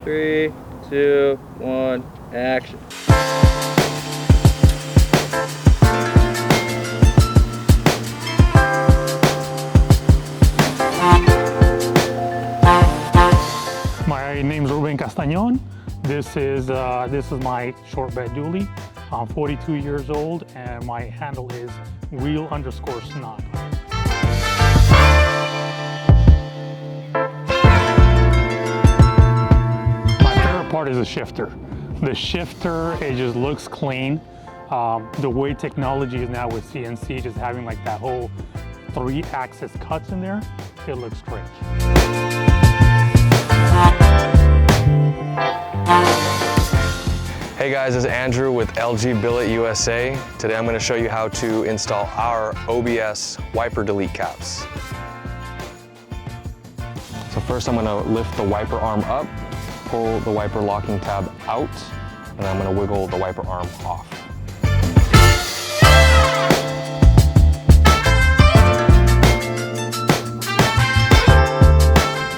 3, 2, 1, action. My name's Ruben Castañon. This is my short bed dually. I'm 42 years old and my handle is wheel_snob. My favorite part is the shifter. The shifter, it just looks clean. The way technology is now with CNC, just having like that whole 3-axis cuts in there, it looks great. Hey guys, this is Andrew with LG Billet USA. Today I'm going to show you how to install our OBS wiper delete caps. So first I'm going to lift the wiper arm up, pull the wiper locking tab out, and I'm going to wiggle the wiper arm off.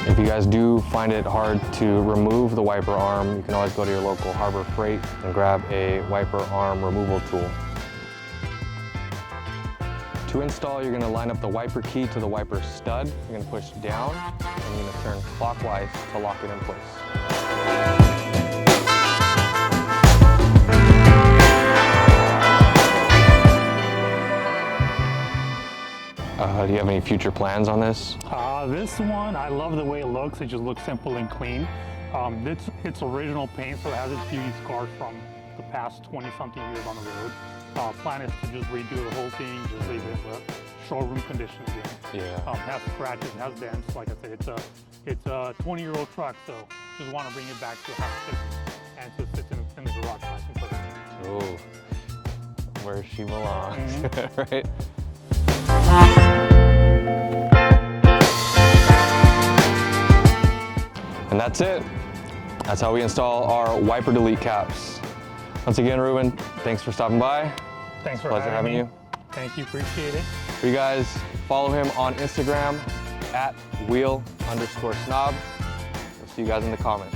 If you guys do find it hard to remove the wiper arm, you can always go to your local Harbor Freight and grab a wiper arm removal tool. To install, you're going to line up the wiper key to the wiper stud. You're going to push down and you're going to turn clockwise to lock it in place. Do you have any future plans on this? This one, I love the way it looks. It just looks simple and clean. It's original paint, so it has its beauty scars from the past 20-something years on the road. Plan is to just redo the whole thing, just leave it showroom condition again. Yeah. It has scratches, it has dents. Like I said, it's a 20-year-old truck, so just want to bring it back to how it sits, and to sit in the garage nice and perfect. Oh, where she belongs, right? And that's it. That's how we install our wiper delete caps. Once again, Ruben, thanks for stopping by. Thanks for having you. Thank you, appreciate it. For you guys, follow him on Instagram at wheel_snob. We'll see you guys in the comments.